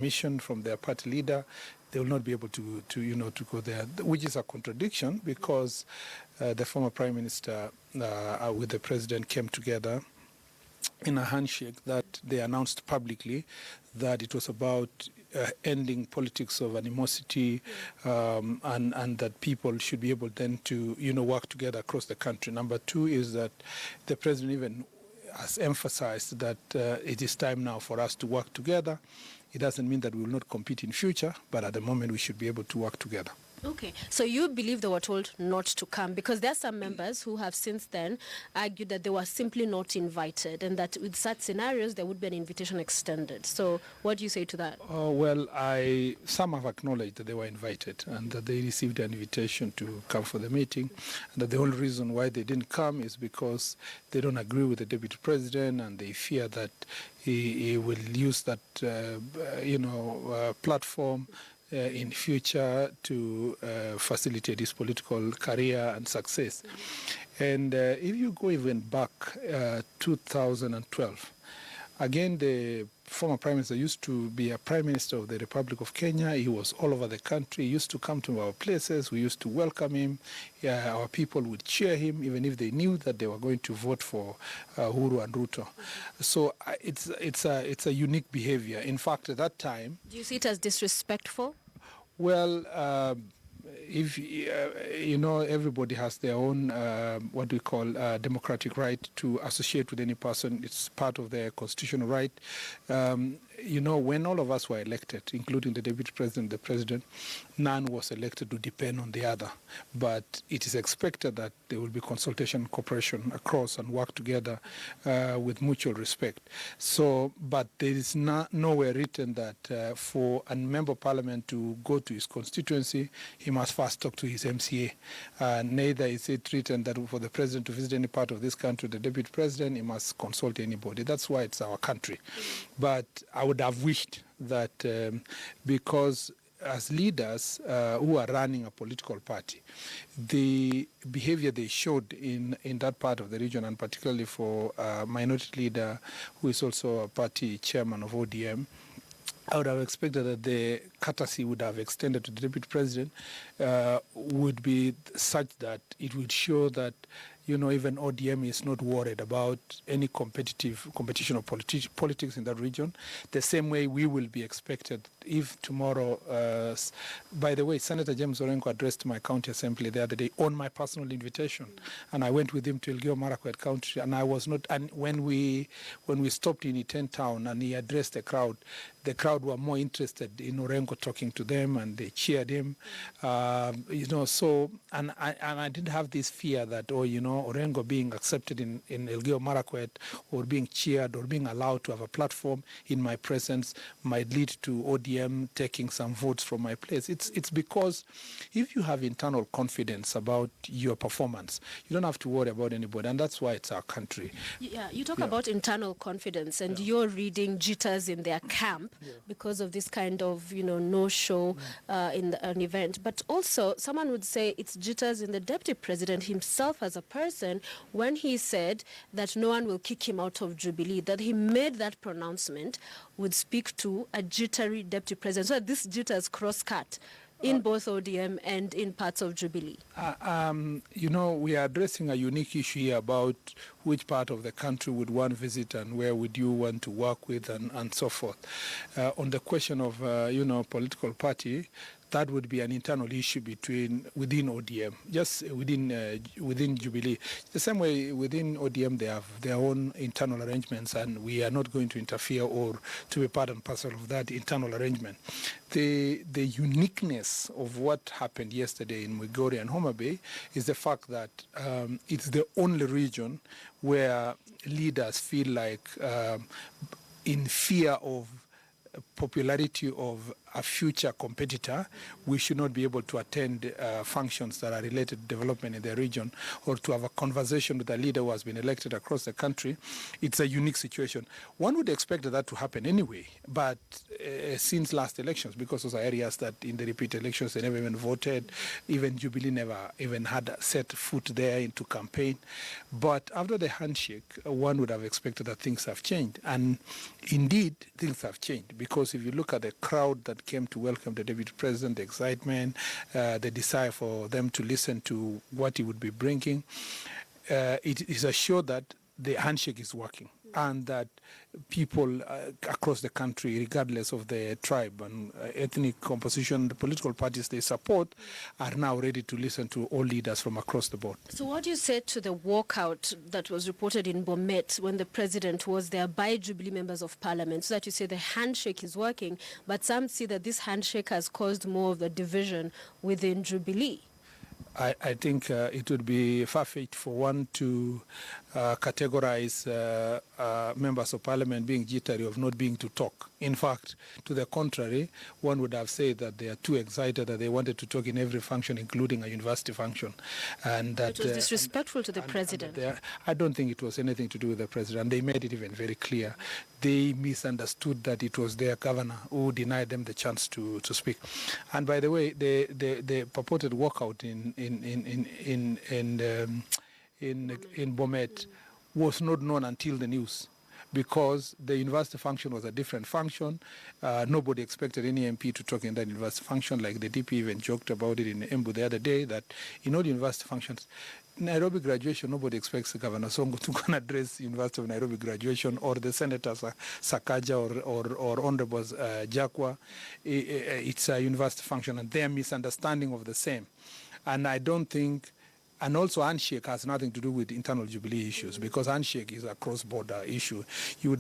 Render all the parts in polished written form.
mission from their party leader, they will not be able to go there, which is a contradiction because the former Prime Minister with the President came together in a handshake that they announced publicly that it was about ending politics of animosity, and that people should be able then to work together across the country. Number two is that the President even has emphasized that it is time now for us to work together. It doesn't mean that we will not compete in future, but at the moment we should be able to work together. Okay, so you believe they were told not to come, because there are some members who have since then argued that they were simply not invited, and that with such scenarios there would be an invitation extended. So what do you say to that? Well, some have acknowledged that they were invited and that they received an invitation to come for the meeting, and that the only reason why they didn't come is because they don't agree with the Deputy President and they fear that he will use that platform in future to facilitate his political career and success. And if you go even back 2012, again, the former Prime Minister used to be a Prime Minister of the Republic of Kenya. He was all over the country. He used to come to our places. We used to welcome him. Our people would cheer him, even if they knew that they were going to vote for Uhuru and Ruto. So it's a unique behavior. In fact, at that time... Do you see it as disrespectful? Well, if everybody has their own what we call democratic right to associate with any person. It's part of their constitutional right. When all of us were elected, including the Deputy President, the President, none was elected to depend on the other. But it is expected that there will be consultation and cooperation across and work together with mutual respect. So, but there is nowhere written that for a member of parliament to go to his constituency, he must first talk to his MCA. Neither is it written that for the President to visit any part of this country, the Deputy President, he must consult anybody. That's why it's our country. But I would have wished that because as leaders who are running a political party, the behavior they showed in that part of the region, and particularly for a minority leader who is also a party chairman of ODM, I would have expected that the courtesy would have extended to the Deputy President would be such that it would show that even ODM is not worried about any competition of politics in that region, the same way we will be expected if tomorrow, by the way, Senator James Orengo addressed my county assembly the other day on my personal invitation, and I went with him to Elgeyo Marakwet County, and I was not, and when we stopped in Iten town and he addressed the crowd were more interested in Orengo talking to them, and they cheered him, so, and I didn't have this fear that, Orengo being accepted in Elgeyo Marakwet or being cheered or being allowed to have a platform in my presence might lead to ODM taking some votes from my place. It's because if you have internal confidence about your performance, you don't have to worry about anybody, and that's why it's our country. Yeah, you talk about internal confidence, and you're reading jitters in their camp because of this kind of, no-show in an event. But also, someone would say it's jitters in the Deputy President himself as a person when he said that no one will kick him out of Jubilee, that he made that pronouncement would speak to a jittery Deputy President. So this jitters cross-cut in both ODM and in parts of Jubilee. We are addressing a unique issue here about which part of the country would one visit and where would you want to work with and so forth. On the question of, political party, that would be an internal issue within ODM, just within Jubilee. The same way within ODM they have their own internal arrangements, and we are not going to interfere or to be part and parcel of that internal arrangement. The uniqueness of what happened yesterday in Migori and Homa Bay is the fact that it's the only region where leaders feel like in fear of popularity of a future competitor, we should not be able to attend functions that are related to development in the region, or to have a conversation with a leader who has been elected across the country. It's a unique situation. One would expect that to happen anyway, but since last elections, because those are areas that in the repeat elections they never even voted, even Jubilee never even had set foot there into campaign. But after the handshake, one would have expected that things have changed. And indeed, things have changed, because if you look at the crowd that came to welcome the Deputy President, the excitement, the desire for them to listen to what he would be bringing, it is assured that the handshake is working, and that people across the country, regardless of their tribe and ethnic composition, the political parties they support, are now ready to listen to all leaders from across the board. So what do you say to the walkout that was reported in Bomet when the president was there by Jubilee members of parliament, so that you say the handshake is working, but some see that this handshake has caused more of the division within Jubilee? I think it would be far-fetched for one to categorize members of parliament being jittery of not being to talk. In fact, to the contrary, one would have said that they are too excited that they wanted to talk in every function, including a university function. And that it was disrespectful to the president. I don't think it was anything to do with the president. They made it even very clear. They misunderstood that it was their governor who denied them the chance to speak. And by the way, the purported walkout in Bomet was not known until the news, because the university function was a different function. Nobody expected any MP to talk in that university function. Like the DP even joked about it in Embu the other day, that in all university functions, Nairobi graduation, nobody expects the governor Songo to go and address University of Nairobi graduation, or the senators Sakaja or Honorables Jakwa. It's a university function, and their misunderstanding of the same. And I don't think, and also handshake has nothing to do with internal Jubilee issues, because handshake is a cross-border issue. You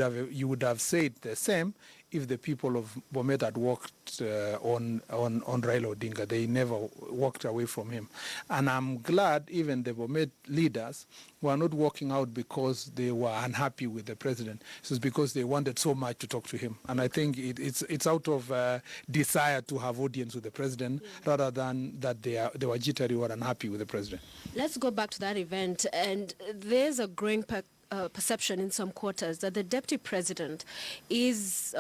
would have said the same if the people of Bomet had walked on Raila Odinga. They never walked away from him. And I'm glad even the Bomet leaders were not walking out because they were unhappy with the president. It was because they wanted so much to talk to him. And I think it's out of desire to have audience with the president, rather than that they were jittery or unhappy with the president. Let's go back to that event. And there's a growing perception in some quarters that the deputy president is,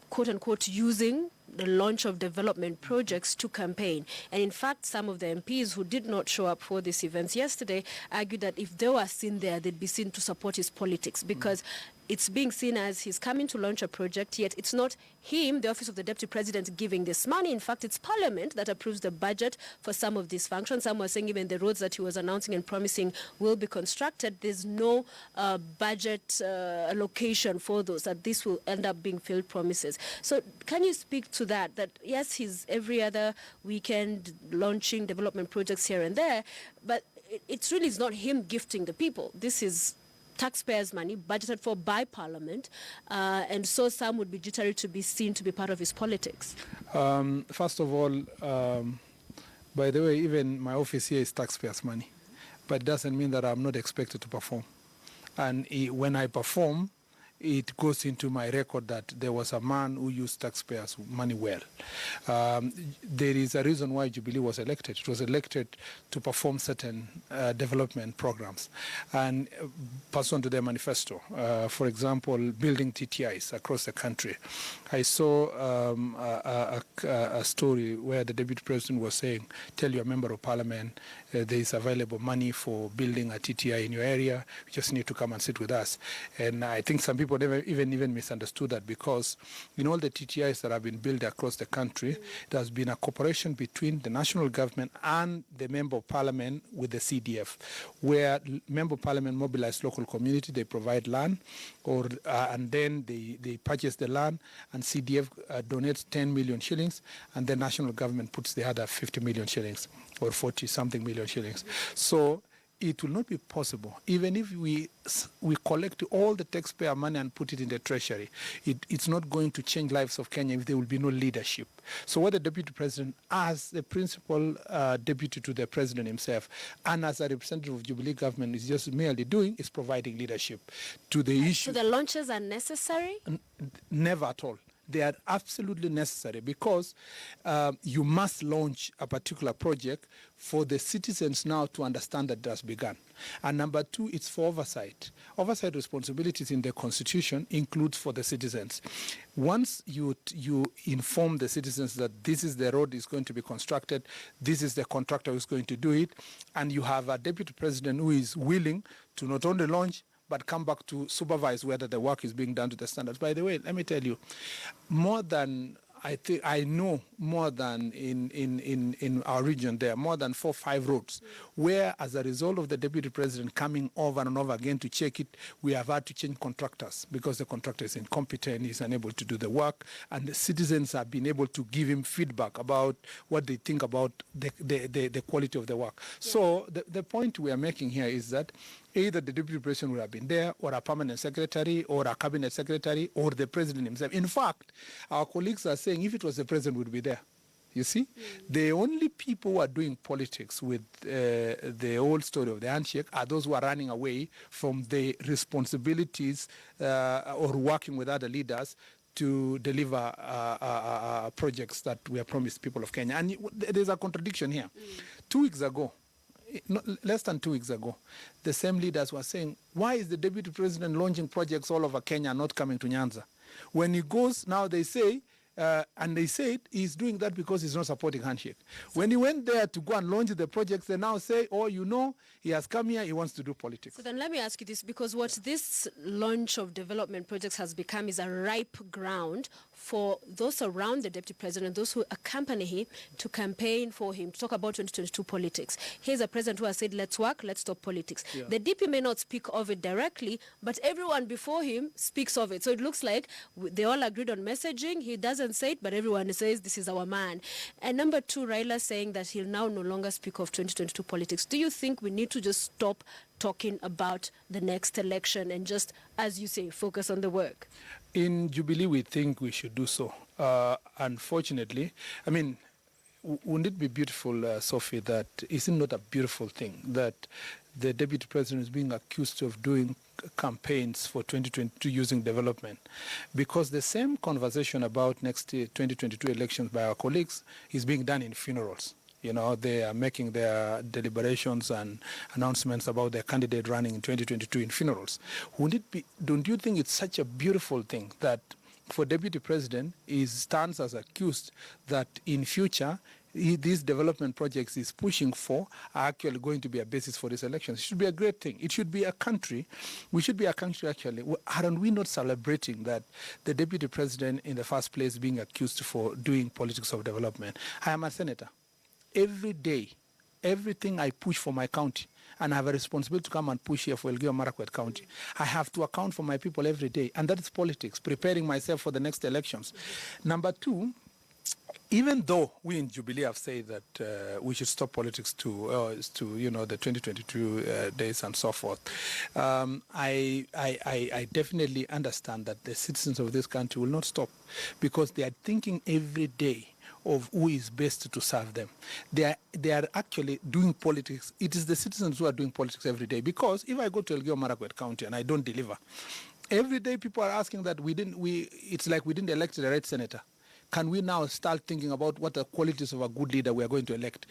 quote unquote, using the launch of development projects to campaign. And in fact, some of the MPs who did not show up for these events yesterday argued that if they were seen there, they'd be seen to support his politics, because it's being seen as he's coming to launch a project, yet it's not him, the office of the deputy president, giving this money. In fact, it's parliament that approves the budget for some of these functions. Some were saying even the roads that he was announcing and promising will be constructed, there's no budget allocation for those, that this will end up being failed promises. So can you speak to that yes, he's every other weekend launching development projects here and there, but it really is not him gifting the people. This is taxpayers' money budgeted for by parliament, and so some would be jittery to be seen to be part of his politics. First of all, by the way, even my office here is taxpayers' money, but it doesn't mean that I'm not expected to perform. And when I perform, it goes into my record that there was a man who used taxpayers' money well. There is a reason why Jubilee was elected. It was elected to perform certain development programs and pursuant to their manifesto. For example, building TTIs across the country. I saw a story where the deputy president was saying, tell your member of parliament there is available money for building a TTI in your area. You just need to come and sit with us. And I think some people never even misunderstood that, because in all the TTIs that have been built across the country, there has been a cooperation between the national government and the member of parliament with the CDF, where member of parliament mobilize local community, they provide land, and then they purchase the land, and CDF donates 10 million shillings, and the national government puts the other 50 million shillings or 40-something million shillings. So it will not be possible, even if we collect all the taxpayer money and put it in the treasury. It's not going to change lives of Kenya if there will be no leadership. So what the deputy president, as the principal deputy to the president himself, and as a representative of Jubilee government, is just merely doing is providing leadership to the issue. So the launches are necessary? Never at all. they are absolutely necessary because you must launch a particular project for the citizens now to understand that it has begun. And number two, it's for oversight. Oversight responsibilities in the Constitution includes for the citizens. Once you inform the citizens that this is the road is going to be constructed, this is the contractor who's going to do it, and you have a deputy president who is willing to not only launch, but come back to supervise whether the work is being done to the standards. By the way, let me tell you, more than I know more than in our region there, more than 4 or 5 roads, where as a result of the deputy president coming over and over again to check it, we have had to change contractors because the contractor is incompetent, he's unable to do the work, and the citizens have been able to give him feedback about what they think about the quality of the work. Yeah. So the point we are making here is that either the deputy president would have been there, or a permanent secretary, or a cabinet secretary, or the president himself. In fact, our colleagues are saying if it was the president, would be there. You see? The only people who are doing politics with the old story of the handshake are those who are running away from the responsibilities or working with other leaders to deliver projects that we have promised people of Kenya. And there's a contradiction here. 2 weeks ago, less than 2 weeks ago, the same leaders were saying, why is the deputy president launching projects all over Kenya and not coming to Nyanza? When he goes, now they say, and they said he's doing that because he's not supporting handshake. When he went there to go and launch the projects, they now say, oh, you know, he has come here, he wants to do politics. So then let me ask you this, because what this launch of development projects has become is a ripe ground for those around the deputy president, those who accompany him, to campaign for him, to talk about 2022 politics. Here's a president who has said, let's work, let's stop politics. Yeah. The DP may not speak of it directly, but everyone before him speaks of it. So it looks like they all agreed on messaging. He doesn't say it, but everyone says this is our man. And number two, Raila saying that he'll now no longer speak of 2022 politics. Do you think we need to just stop talking about the next election and just, as you say, focus on the work? In Jubilee, we think we should do so. Unfortunately, I mean, wouldn't it be beautiful, Sophie, that is it not a beautiful thing that the deputy president is being accused of doing campaigns for 2022 using development? Because the same conversation about next year 2022 elections by our colleagues is being done in funerals. You know, they are making their deliberations and announcements about their candidate running in 2022 in funerals. Wouldn't it be, don't you think it's such a beautiful thing that for deputy president, he stands as accused that in future, these development projects he's pushing for are actually going to be a basis for this election? It should be a great thing. It should be a country. We should be a country, actually. Aren't we not celebrating that the deputy president in the first place being accused for doing politics of development? I am a senator. Every day, everything I push for my county, and I have a responsibility to come and push here for Elgeyo Marakwet County. I have to account for my people every day, and that is politics, preparing myself for the next elections. Number two, even though we in Jubilee have said that we should stop politics to you know, the 2022 days and so forth, I definitely understand that the citizens of this country will not stop, because they are thinking every day of who is best to serve them. They are actually doing politics. It is the citizens who are doing politics every day. Because if I go to Elgeyo Marakwet County and I don't deliver, every day people are asking that it's like we didn't elect the right senator. Can we now start thinking about what the qualities of a good leader we are going to elect?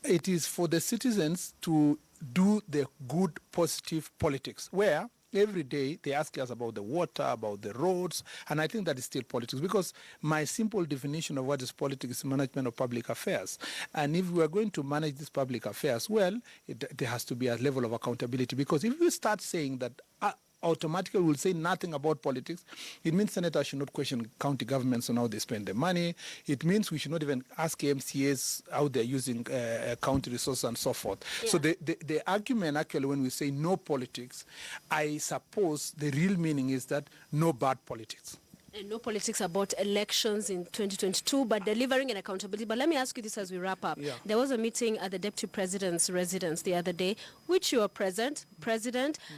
It is for the citizens to do the good, positive politics, where every day they ask us about the water, about the roads, and I think that is still politics, because my simple definition of what is politics is management of public affairs. And if we are going to manage these public affairs well, there has to be a level of accountability, because if we start saying that automatically we'll say nothing about politics, it means senators should not question county governments on how they spend their money. It means we should not even ask MCAs how they're using county resources and so forth. Yeah. So the argument actually when we say no politics, I suppose the real meaning is that no bad politics. And no politics about elections in 2022, but delivering and accountability. But let me ask you this as we wrap up. Yeah. There was a meeting at the Deputy President's residence the other day, which you were President,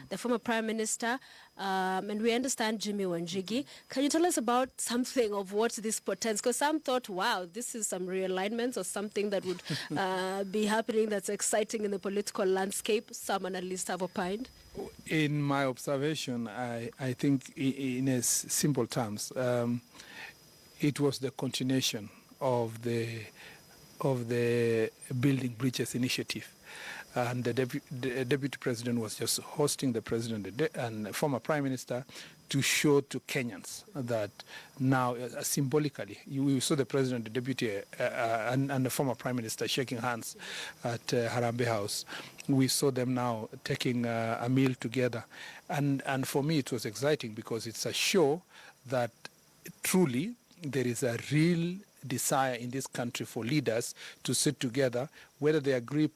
the former Prime Minister, and we understand Jimmy Wanjigi. Can you tell us about something of what this portends? Because some thought, wow, this is some realignment or something that would be happening that's exciting in the political landscape. Some analysts have opined. In my observation, I think in simple terms, it was the continuation of the Building Bridges initiative. And the Deputy President was just hosting the President and former Prime Minister to show to Kenyans that now, symbolically, we saw the President, the Deputy, and the former Prime Minister shaking hands at Harambee House. We saw them now taking a meal together. And for me, it was exciting because it's a show that truly there is a real desire in this country for leaders to sit together, whether they agree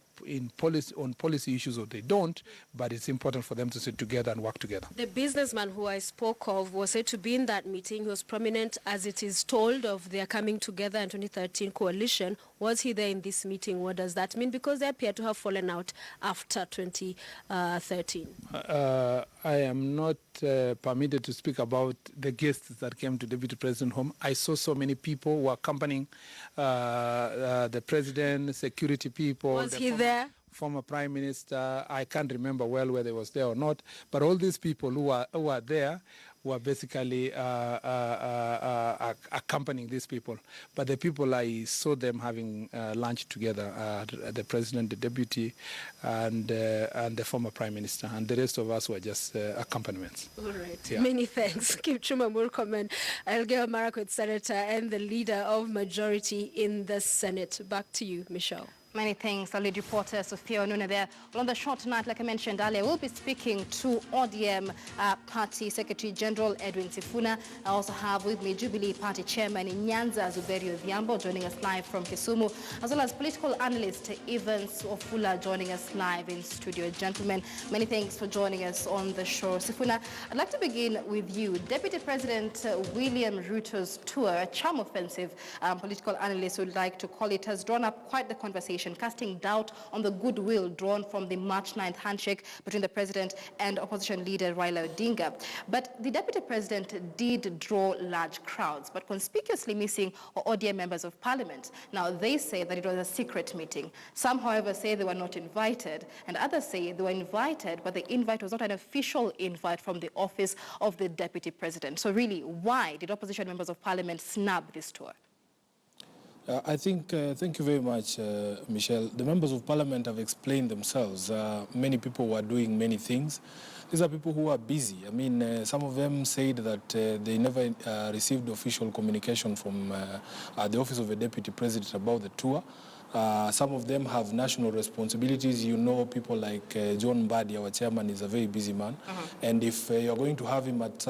on policy issues or they don't, but it's important for them to sit together and work together. The businessman who I spoke of was said to be in that meeting. He was prominent, as it is told, of their coming together in 2013 coalition. Was he there in this meeting? What does that mean? Because they appear to have fallen out after 2013. I am not permitted to speak about the guests that came to Deputy President home. I saw so many people who were accompanying the President, security people. Was he there? Former Prime Minister. I can't remember well whether he was there or not, but all these people who are there were basically accompanying these people. But the people, I saw them having lunch together, the President, the Deputy, and the former Prime Minister, and the rest of us were just accompaniments. All right. Yeah. Many thanks. Kipchumba Murkomen, Elgeyo Marakwet Senator and the leader of majority in the Senate. Back to you, Michelle. Many thanks, our lead reporter Sophia Onuna there. Well, on the show tonight, like I mentioned earlier, we'll be speaking to ODM Party Secretary General Edwin Sifuna. I also have with me Jubilee Party Chairman Nyanza Zuberi Odhiambo joining us live from Kisumu, as well as political analyst Evans Ofula joining us live in studio. Gentlemen, many thanks for joining us on the show. Sifuna, I'd like to begin with you. Deputy President William Ruto's tour, a charm offensive, political analysts would like to call it, has drawn up quite the conversation, casting doubt on the goodwill drawn from the March 9th handshake between the president and opposition leader Raila Odinga. But the deputy president did draw large crowds, but conspicuously missing are ODM members of parliament. Now, they say that it was a secret meeting. Some, however, say they were not invited, and others say they were invited, but the invite was not an official invite from the office of the deputy president. So really, why did opposition members of parliament snub this tour? I think, thank you very much, Michelle. The members of parliament have explained themselves. Many people were doing many things. These are people who are busy. I mean, some of them said that they never received official communication from the office of a deputy president about the tour. Some of them have national responsibilities. You know, people like John Mbadi, our chairman, is a very busy man. And if you're going to have him at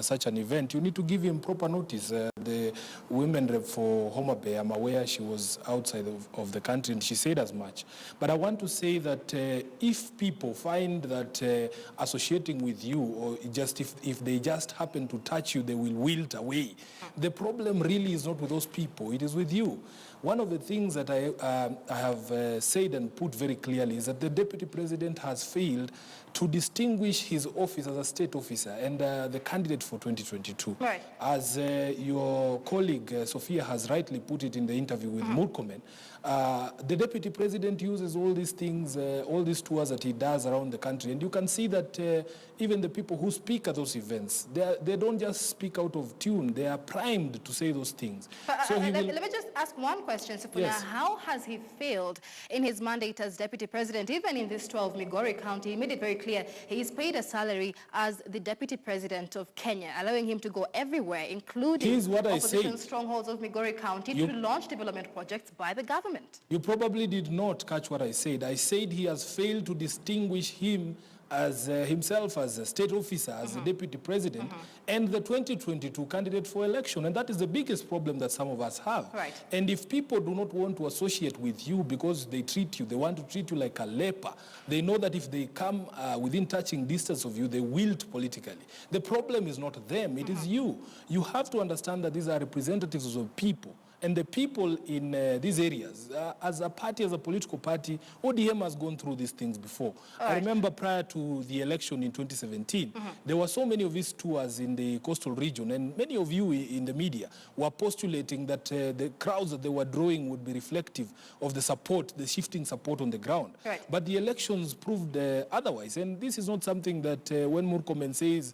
such an event, you need to give him proper notice. The women rep for Homa Bay, I'm aware she was outside of the country, and she said as much. But I want to say that if people find that associating with you, or just if they just happen to touch you, they will wilt away. The problem really is not with those people, it is with you. One of the things that I have said and put very clearly is that the deputy president has failed to distinguish his office as a state officer and the candidate for 2022. Right. As your colleague Sophia has rightly put it in the interview with Murkomen, the deputy president uses all these things, all these tours that he does around the country, and you can see that even the people who speak at those events, they don't just speak out of tune, they are primed to say those things. But, so let me just ask one question, Sifuna. Yes. How has he failed in his mandate as deputy president? Even in this 12 Migori County, he made it very clear he is paid a salary as the deputy president of Kenya, allowing him to go everywhere, including opposition strongholds of Migori County, to launch development projects by the government. You probably did not catch what I said. I said he has failed to distinguish him as himself as a state officer, as a deputy president, and the 2022 candidate for election. And that is the biggest problem that some of us have. Right. And if people do not want to associate with you because they want to treat you like a leper, they know that if they come within touching distance of you, they wilt politically. The problem is not them, it is you. You have to understand that these are representatives of people. And the people in these areas, as a party, as a political party, ODM has gone through these things before. I remember prior to the election in 2017, there were so many of these tours in the coastal region, and many of you in the media were postulating that the crowds that they were drawing would be reflective of the support, the shifting support on the ground. Right. But the elections proved otherwise, and this is not something that when Murkomen says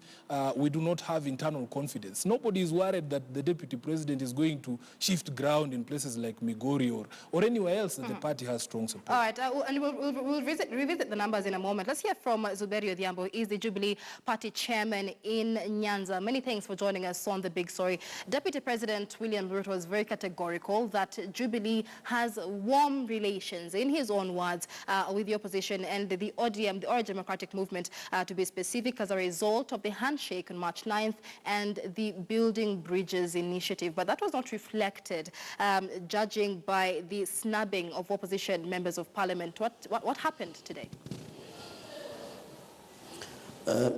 we do not have internal confidence, nobody is worried that the deputy president is going to shift ground in places like Migori or anywhere else that the party has strong support. All right, and we'll revisit the numbers in a moment. Let's hear from Zuberi Odhiambo. He is the Jubilee Party chairman in Nyanza. Many thanks for joining us on The Big Story. Deputy President William Ruto was very categorical that Jubilee has warm relations, in his own words, with the opposition and the ODM, the Orange Democratic Movement, to be specific, as a result of the handshake on March 9th and the Building Bridges initiative. But that was not reflected, judging by the snubbing of opposition members of parliament. What happened today?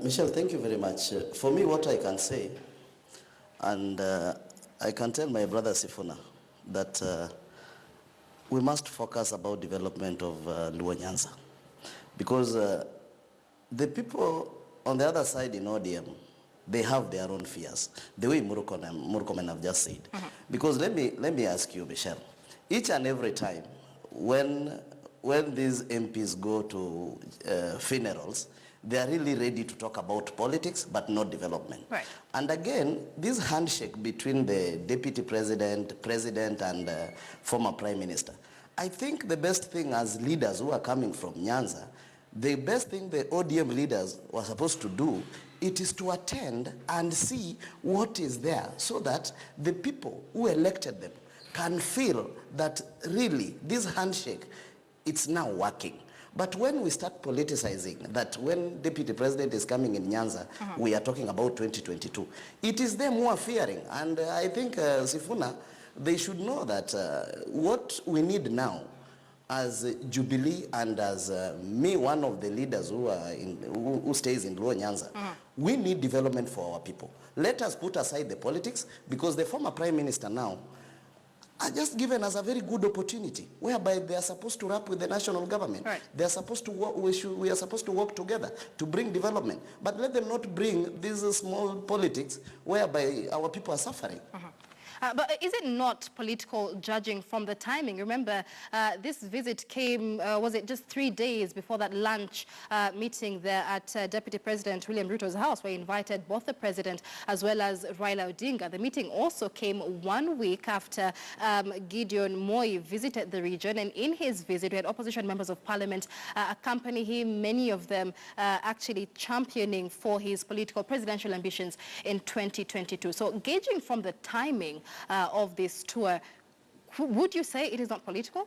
Michelle, thank you very much. For me, what I can say, and I can tell my brother Sifuna that we must focus about development of Luo Nyanza, because the people on the other side in ODM, they have their own fears, the way Murkomen have just said. Because let me ask you, Michelle, each and every time when these MPs go to funerals, they are really ready to talk about politics, but not development. Right. And again, this handshake between the deputy president, and former prime minister, I think the best thing as leaders who are coming from Nyanza, the best thing the ODM leaders were supposed to do, it is to attend and see what is there, so that the people who elected them can feel that really this handshake, it's now working. But when we start politicizing that when deputy president is coming in Nyanza, we are talking about 2022, it is them who are fearing. And I think Sifuna, they should know that what we need now as Jubilee and as me, one of the leaders who stays in Luo Nyanza, we need development for our people. Let us put aside the politics, because the former prime minister now are just given us a very good opportunity whereby they are supposed to rap with the national government. Right. They are supposed to work, we are supposed to work together to bring development. But let them not bring these small politics whereby our people are suffering. But is it not political, judging from the timing? Remember, this visit came, was it just 3 days before that lunch meeting there at Deputy President William Ruto's house, where he invited both the president as well as Raila Odinga. The meeting also came 1 week after Gideon Moi visited the region, and in his visit, we had opposition members of parliament accompany him, many of them actually championing for his political presidential ambitions in 2022. So gauging from the timing of this tour, would you say it is not political?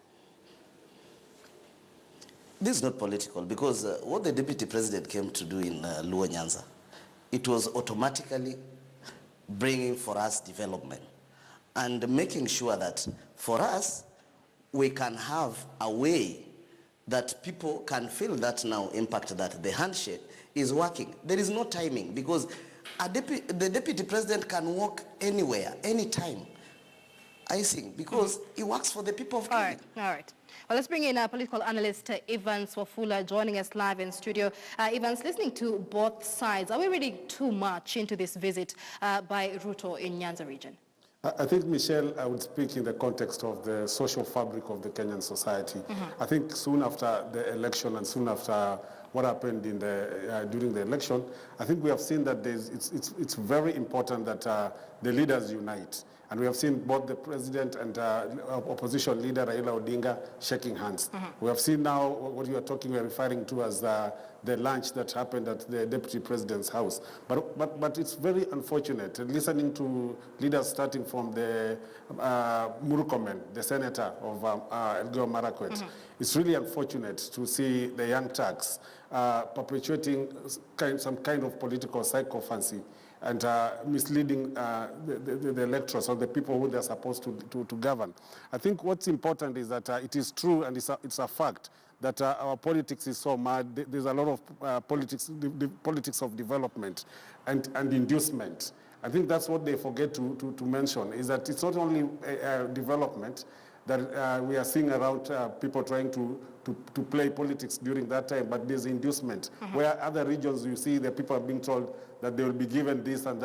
This is not political, because what the deputy president came to do in Luo Nyanza, it was automatically bringing for us development and making sure that for us, we can have a way that people can feel that now impact, that the handshake is working. There is no timing, because the deputy president can walk anywhere, anytime, I think, because he works for the people of Kenya. All right. Well, let's bring in political analyst Evans Wafula joining us live in studio. Evans, listening to both sides, are we reading too much into this visit by Ruto in Nyanza region? I think, Michelle, I would speak in the context of the social fabric of the Kenyan society. I think soon after the election and soon after what happened during the election, I think we have seen that it's very important that the leaders unite. And we have seen both the president and opposition leader Raila Odinga shaking hands. We have seen now what you are referring to as the lunch that happened at the deputy president's house. But it's very unfortunate listening to leaders starting from the Murkomen, the senator of Elgeyo Marakwet. It's really unfortunate to see the young Turks perpetuating some kind of political psychophancy and misleading the electors or the people who they're supposed to govern. I think what's important is that it is true, and it's a fact, that our politics is so mad. There's a lot of politics of development and inducement. I think that's what they forget to mention, is that it's not only development that we are seeing around people trying to play politics during that time, but there's inducement. Where other regions you see the people are being told that they will be given this and that.